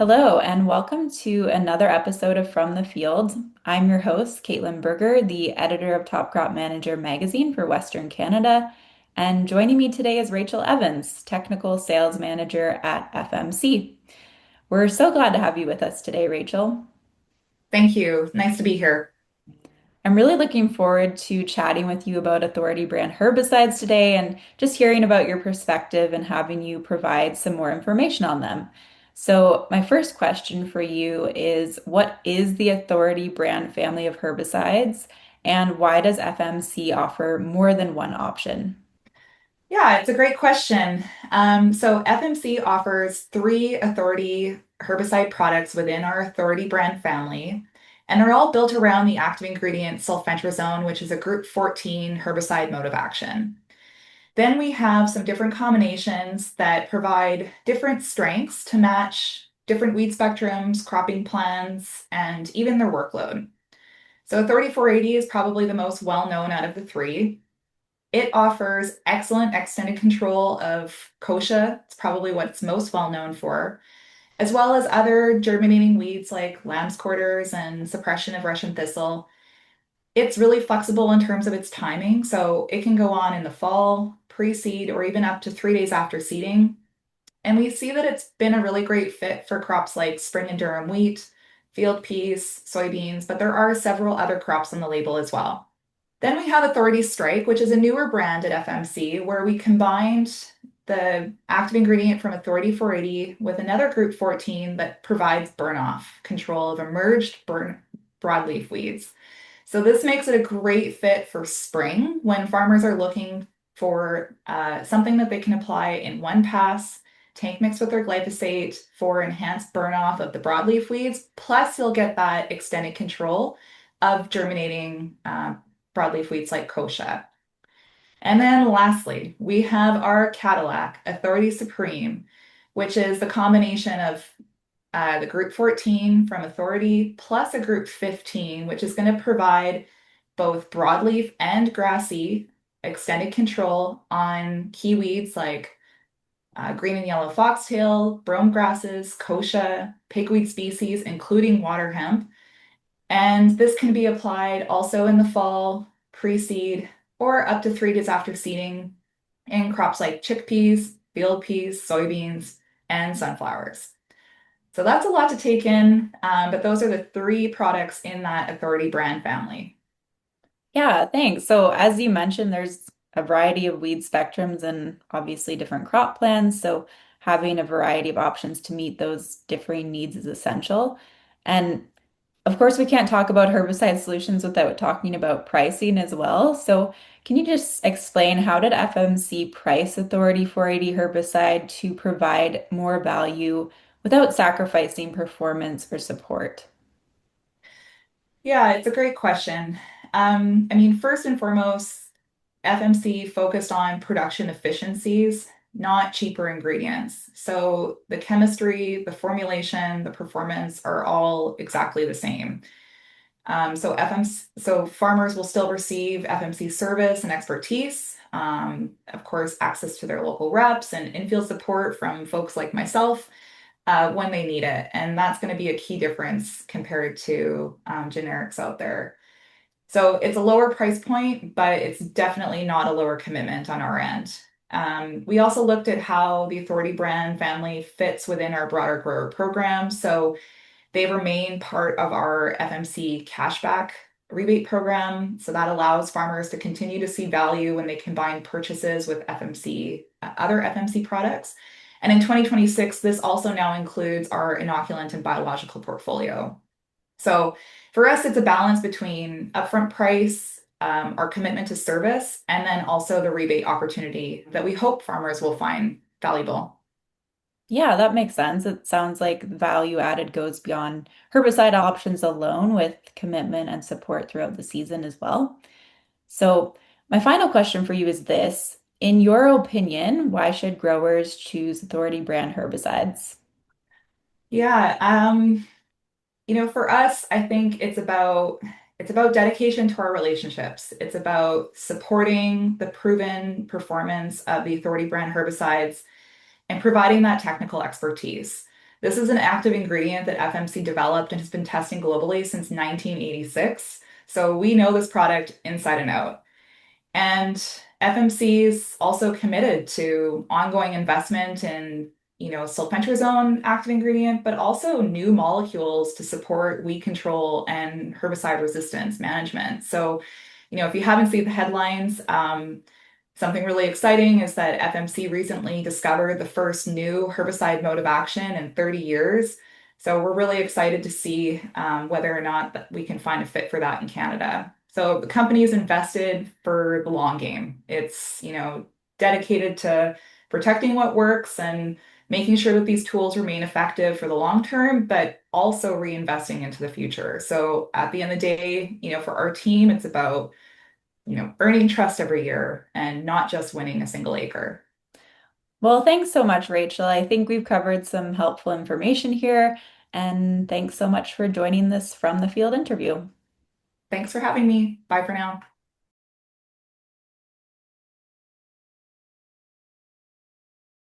Hello, and welcome to another episode of From the Field. I'm your host, Caitlin Berger, the editor of Top Crop Manager magazine for Western Canada. And joining me today is Rachel Evans, technical sales manager at FMC. We're so glad to have you with us today, Rachel. Thank you. Nice to be here. I'm really looking forward to chatting with you about Authority brand herbicides today and just hearing about your perspective and having you provide some more information on them. So, my first question for you is what is the Authority brand family of herbicides and why does FMC offer more than one option? Yeah, it's a great question. So FMC offers three Authority herbicide products within our Authority brand family, and they're all built around the active ingredient sulfentrazone, which is a group 14 herbicide mode of action. Then we have some different combinations that provide different strengths to match different weed spectrums, cropping plans, and even their workload. So Authority 480 is probably the most well-known out of the three. It offers excellent extended control of kochia. It's probably what it's most well known for, as well as other germinating weeds like lamb's quarters and suppression of Russian thistle. It's really flexible in terms of its timing, so it can go on in the fall, pre-seed, or even up to 3 days after seeding. And we see that it's been a really great fit for crops like spring and durum wheat, field peas, soybeans, but there are several other crops on the label as well. Then we have Authority Strike, which is a newer brand at FMC where we combined the active ingredient from Authority 480 with another group 14 that provides burn off control of emerged broadleaf weeds. So this makes it a great fit for spring when farmers are looking for something that they can apply in one pass, tank mix with their glyphosate for enhanced burn off of the broadleaf weeds. Plus, you'll get that extended control of germinating broadleaf weeds like kochia. And then lastly, we have our Cadillac Authority Supreme, which is the combination of the group 14 from Authority plus a group 15, which is going to provide both broadleaf and grassy extended control on key weeds like green and yellow foxtail, brome grasses, kochia, pigweed species, including water hemp. And this can be applied also in the fall, pre-seed, or up to 3 days after seeding in crops like chickpeas, field peas, soybeans, and sunflowers. So that's a lot to take in, but those are the three products in that Authority brand family. Yeah, thanks. So, as you mentioned, there's a variety of weed spectrums and obviously different crop plans. So, having a variety of options to meet those differing needs is essential. And of course, we can't talk about herbicide solutions without talking about pricing as well. So, can you just explain how did FMC price Authority 480 herbicide to provide more value without sacrificing performance or support? Yeah, it's a great question. First and foremost, FMC focused on production efficiencies, not cheaper ingredients. So the chemistry, the formulation, the performance are all exactly the same. So farmers will still receive FMC service and expertise. Of course, access to their local reps and in-field support from folks like myself when they need it. And that's going to be a key difference compared to generics out there. So it's a lower price point, but it's definitely not a lower commitment on our end. We also looked at how the Authority brand family fits within our broader grower program. So they remain part of our FMC cashback rebate program. So that allows farmers to continue to see value when they combine purchases with FMC, other FMC products. And in 2026, this also now includes our inoculant and biological portfolio. So for us, it's a balance between upfront price, our commitment to service, and then also the rebate opportunity that we hope farmers will find valuable. Yeah, that makes sense. It sounds like value added goes beyond herbicide options alone with commitment and support throughout the season as well. So, my final question for you is this. In your opinion, why should growers choose Authority brand herbicides? Yeah, for us, I think it's about dedication to our relationships. It's about supporting the proven performance of the Authority brand herbicides and providing that technical expertise. This is an active ingredient that FMC developed and has been testing globally since 1986. So we know this product inside and out. And FMC is also committed to ongoing investment in, sulfentrazone active ingredient, but also new molecules to support weed control and herbicide resistance management. So, if you haven't seen the headlines, something really exciting is that FMC recently discovered the first new herbicide mode of action in 30 years. So we're really excited to see whether or not that we can find a fit for that in Canada. So the company is invested for the long game. It's, dedicated to protecting what works and making sure that these tools remain effective for the long term, but also reinvesting into the future. So at the end of the day, for our team, it's about earning trust every year and not just winning a single acre. Well, thanks so much, Rachel. I think we've covered some helpful information here, and thanks so much for joining this from the field interview. Thanks for having me. Bye for now.